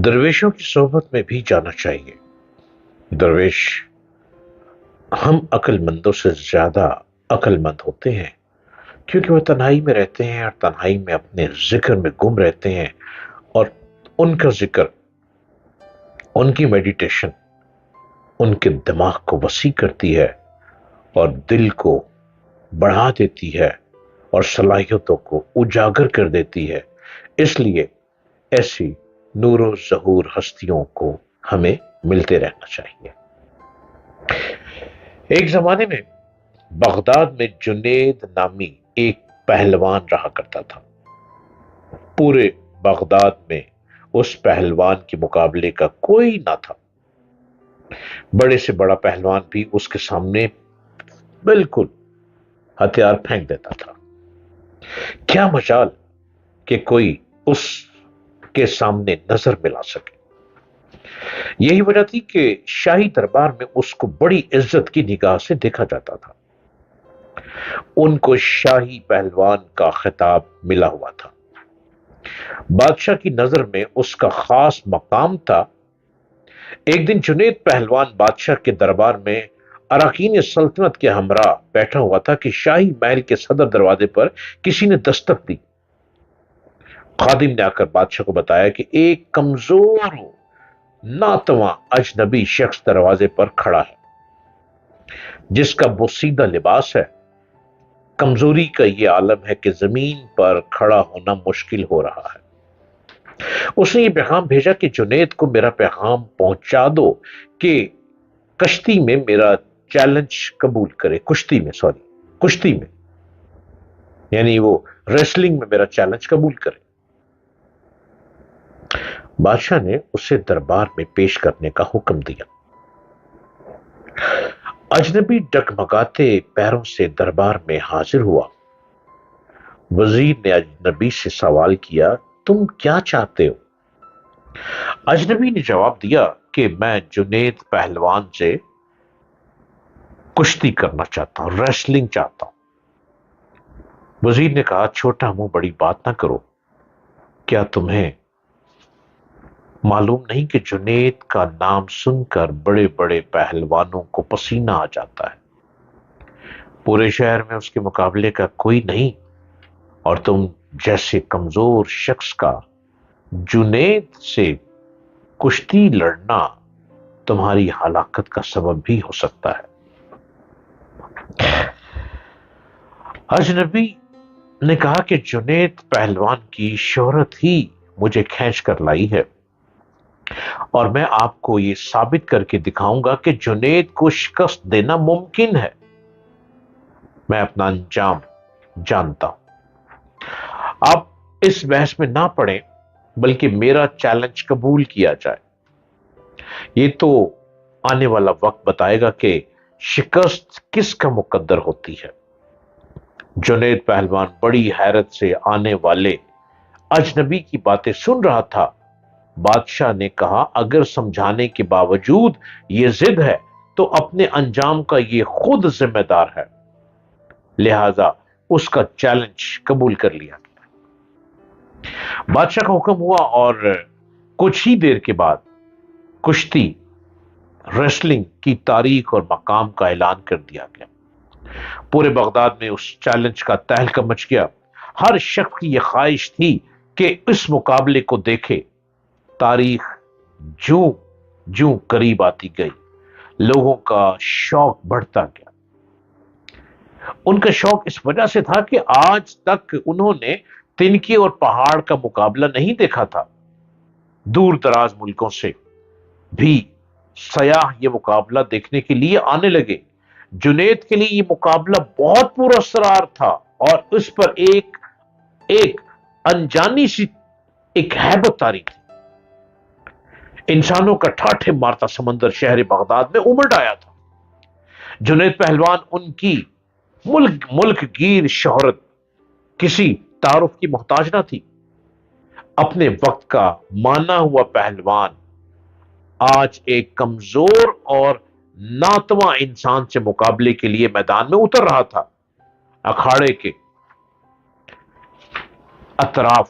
درویشوں کی صحبت میں بھی جانا چاہیے۔ درویش ہم عقل مندوں سے زیادہ عقل مند ہوتے ہیں، کیونکہ وہ تنہائی میں رہتے ہیں اور تنہائی میں اپنے ذکر میں گم رہتے ہیں، اور ان کا ذکر، ان کی میڈیٹیشن ان کے دماغ کو وسیع کرتی ہے اور دل کو بڑھا دیتی ہے اور صلاحیتوں کو اجاگر کر دیتی ہے۔ اس لیے ایسی نور و ظہور ہستیوں کو ہمیں ملتے رہنا چاہیے۔ ایک زمانے میں بغداد میں جنید نامی ایک پہلوان رہا کرتا تھا۔ پورے بغداد میں اس پہلوان کے مقابلے کا کوئی نہ تھا۔ بڑے سے بڑا پہلوان بھی اس کے سامنے بالکل ہتھیار پھینک دیتا تھا۔ کیا مجال کہ کوئی اس کے سامنے نظر ملا سکے۔ یہی وجہ تھی کہ شاہی دربار میں اس کو بڑی عزت کی نگاہ سے دیکھا جاتا تھا۔ ان کو شاہی پہلوان کا خطاب ملا ہوا تھا۔ بادشاہ کی نظر میں اس کا خاص مقام تھا۔ ایک دن جنید پہلوان بادشاہ کے دربار میں اراکین سلطنت کے ہمراہ بیٹھا ہوا تھا کہ شاہی محل کے صدر دروازے پر کسی نے دستک دی۔ خادم نے آ کر بادشاہ کو بتایا کہ ایک کمزور ناتواں اجنبی شخص دروازے پر کھڑا ہے، جس کا بوسیدہ لباس ہے۔ کمزوری کا یہ عالم ہے کہ زمین پر کھڑا ہونا مشکل ہو رہا ہے۔ اس نے یہ پیغام بھیجا کہ جنید کو میرا پیغام پہنچا دو کہ کشتی میں میرا چیلنج قبول کرے۔ کشتی میں یعنی وہ ریسلنگ میں میرا چیلنج قبول کرے۔ بادشاہ نے اسے دربار میں پیش کرنے کا حکم دیا۔ اجنبی ڈگمگاتے پیروں سے دربار میں حاضر ہوا۔ وزیر نے اجنبی سے سوال کیا، تم کیا چاہتے ہو؟ اجنبی نے جواب دیا کہ میں جنید پہلوان سے کشتی کرنا چاہتا ہوں، ریسلنگ چاہتا ہوں۔ وزیر نے کہا، چھوٹا منہ بڑی بات نہ کرو۔ کیا تمہیں معلوم نہیں کہ جنید کا نام سن کر بڑے بڑے پہلوانوں کو پسینہ آ جاتا ہے؟ پورے شہر میں اس کے مقابلے کا کوئی نہیں، اور تم جیسے کمزور شخص کا جنید سے کشتی لڑنا تمہاری ہلاکت کا سبب بھی ہو سکتا ہے۔ اجنبی نے کہا کہ جنید پہلوان کی شہرت ہی مجھے کھینچ کر لائی ہے، اور میں آپ کو یہ ثابت کر کے دکھاؤں گا کہ جنید کو شکست دینا ممکن ہے۔ میں اپنا انجام جانتا ہوں۔ آپ اس بحث میں نہ پڑیں، بلکہ میرا چیلنج قبول کیا جائے۔ یہ تو آنے والا وقت بتائے گا کہ شکست کس کا مقدر ہوتی ہے۔ جنید پہلوان بڑی حیرت سے آنے والے اجنبی کی باتیں سن رہا تھا۔ بادشاہ نے کہا، اگر سمجھانے کے باوجود یہ ضد ہے تو اپنے انجام کا یہ خود ذمہ دار ہے، لہذا اس کا چیلنج قبول کر لیا گیا۔ بادشاہ کا حکم ہوا اور کچھ ہی دیر کے بعد کشتی ریسلنگ کی تاریخ اور مقام کا اعلان کر دیا گیا۔ پورے بغداد میں اس چیلنج کا تہلکہ مچ گیا۔ ہر شخص کی یہ خواہش تھی کہ اس مقابلے کو دیکھے۔ تاریخ جوں جوں قریب آتی گئی، لوگوں کا شوق بڑھتا گیا۔ ان کا شوق اس وجہ سے تھا کہ آج تک انہوں نے تنکے اور پہاڑ کا مقابلہ نہیں دیکھا تھا۔ دور دراز ملکوں سے بھی سیاح یہ مقابلہ دیکھنے کے لیے آنے لگے۔ جنید کے لیے یہ مقابلہ بہت پر اسرار تھا، اور اس پر ایک انجانی سی ایک ہیبت طاری تھی۔ انسانوں کا ٹھاٹھے مارتا سمندر شہر بغداد میں امڑ آیا تھا۔ جنید پہلوان ان کی ملک گیر شہرت کسی تعارف کی محتاج نہ تھی۔ اپنے وقت کا مانا ہوا پہلوان آج ایک کمزور اور ناتواں انسان سے مقابلے کے لیے میدان میں اتر رہا تھا۔ اکھاڑے کے اطراف